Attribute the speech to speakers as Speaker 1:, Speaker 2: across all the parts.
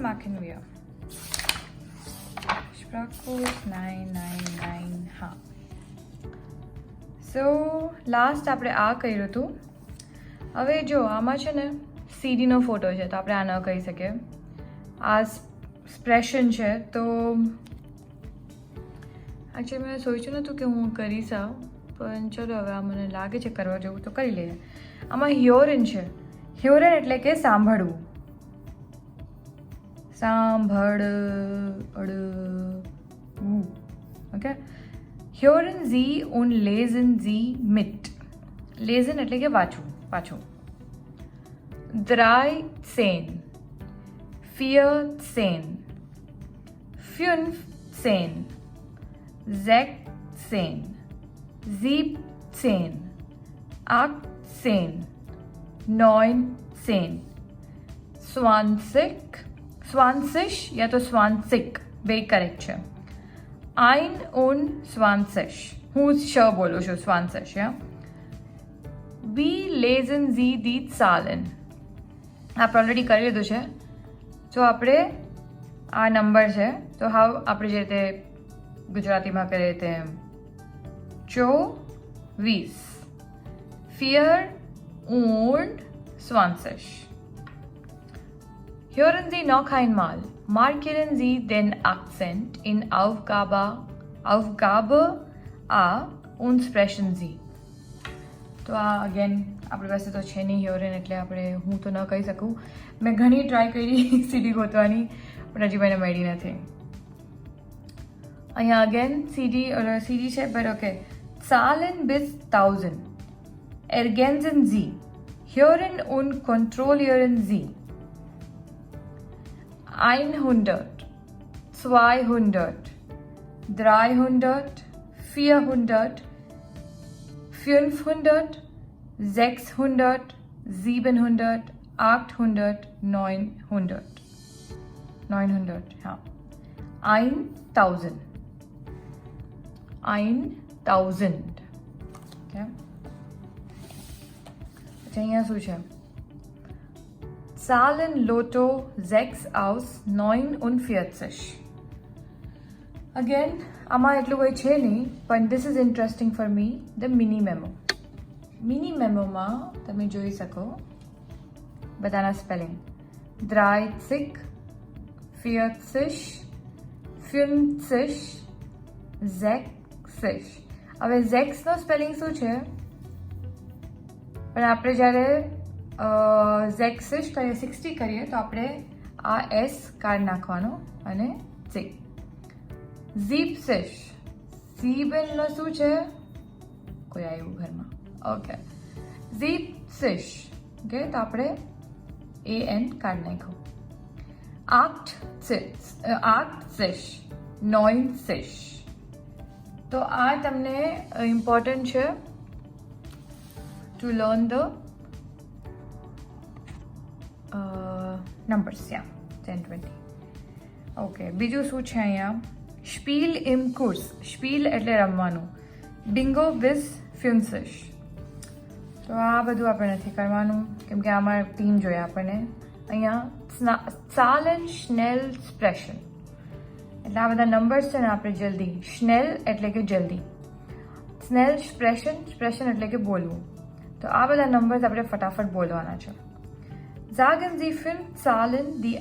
Speaker 1: machen wir? Sprachkurs 999. હા. સો last આપણે આ કર્યું હતું. હવે જો આમાં છે ને સીડીનો ફોટો છે તો આપણે આ ન કહી શકીએ. આ એક્સપ્રેશન છે તો એકચ્યુઅલી મેં સોચ્યું નહોતું કે હું કરીશ આ, પણ ચલો હવે આ મને લાગે છે કરવા જેવું તો કરી લઈએ. આમાં હિયોરન છે. હિયોરન એટલે કે સાંભળવું. સાંભળવું. Okay. Hören Sie und lesen Sie mit. Lesen એટલે કે વાંચવું, પાછું. 13, 14, 15, 16, 17, 18, 19, 20 યા તો 20 બે કરેક્ટ છે. 21. હું શ બોલું છું 20, ja. Wie lesen Sie die Zahlen? આપણે ઓલરેડી કરી લીધું છે. જો આપણે આ નંબર છે તો હાવ આપણે જે રીતે ગુજરાતીમાં કરીએ તેમ 24, 24. Hören Sie noch einmal. Markieren Sie den Akzent in Aufgabe A und sprechen Sie. તો આ અગેન આપણી પાસે તો છે નહીં હિયોરન, એટલે આપણે હું તો ન કહી શકું. મેં ઘણી ટ્રાય કરી સીડી ગોતવાની પણ હજી મને મળી નથી. અહીંયા અગેન સીડી છે but okay. Zahlen bis 1000 ergänzen Sie. Hören und kontrollieren Sie. 100, 200, 300, 400, 500, 600, 700, 800, 900. 900, ja. 1000. 1000. Okay. અહીંયા શું છે? Zahlen Lotto 6 aus 49. Again, આમાં એટલું કોઈ છે નહીં, પણ this is interesting for me, the mini memo. Mini મેમોમાં તમે જોઈ શકો બધાના સ્પેલિંગ. 30, 40, 50, 60. હવે ઝેક્સનો સ્પેલિંગ શું છે? પણ આપણે જ્યારે ઝેક્સિશ કરીએ 60 કરીએ તો આપણે આ એસ કાઢી નાખવાનો અને સી. ઝીપસિશ. ઝીબેલનો શું છે? કોઈ આવ્યું ઘરમાં. ઓકે. ઝીપસિશ. ઓકે, તો આપણે એ એન કાઢી નાખ્યું. આઠસિશ. 9. તો આ તમને ઇમ્પોર્ટન્ટ છે to learn the numbers, yeah, 10, 20. Okay, બીજું શું છે અહીંયા? સ્પીલ ઇમ કુર્સ. સ્પીલ એટલે રમવાનું. બિંગો વિસ ફ્યુન્સિશ. તો આ બધું આપણે નથી કરવાનું કેમ કે આમાં ટીમ જોઈએ આપણને. અહીંયા Zahlen schnell sprechen. એટલે આ બધા નંબર્સ છે ને આપણે જલ્દી. સ્નેલ એટલે કે જલ્દી. સ્નેલ સ્પ્રેશન. સ્પ્રેશન એટલે કે બોલવું. તો આ બધા નંબર્સ આપણે ફટાફટ બોલવાના છે. Sagen Sie 5 Zahlen, die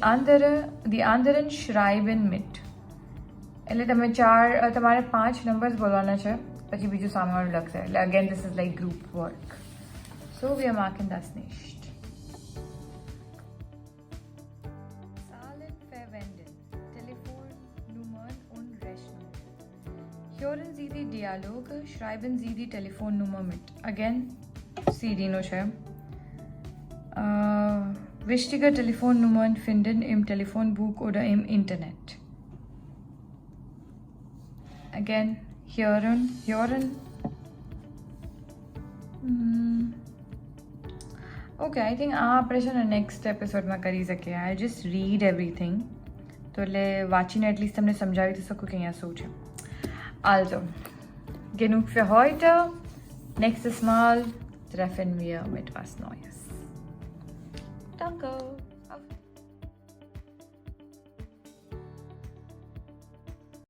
Speaker 1: anderen schreiben mit. એટલે તમારે 5 નંબર્સ બોલવાના છે, પછી બીજું સામેવાળું લખશે. એટલે again this is like group work. So wir machen das nicht. Zahlen verwenden. Telefonnummern und Rechnungen. Hören Sie die Dialoge, schreiben Sie die Telefonnummer mit. Again CD નો છે. Wichtige Telefonnummern finden im Telefonbuch oder im Internet. Again, hören. Okay, I think આ આપણે છે ને next એપિસોડમાં કરી શકીએ. I just read everything, તો એટલે વાંચીને એટલીસ્ટ તમને સમજાવી તો શકું કે અહીંયા શું છે. Also, genug für heute. Nächstes Mal treffen wir mit was Neues. Danke. Auf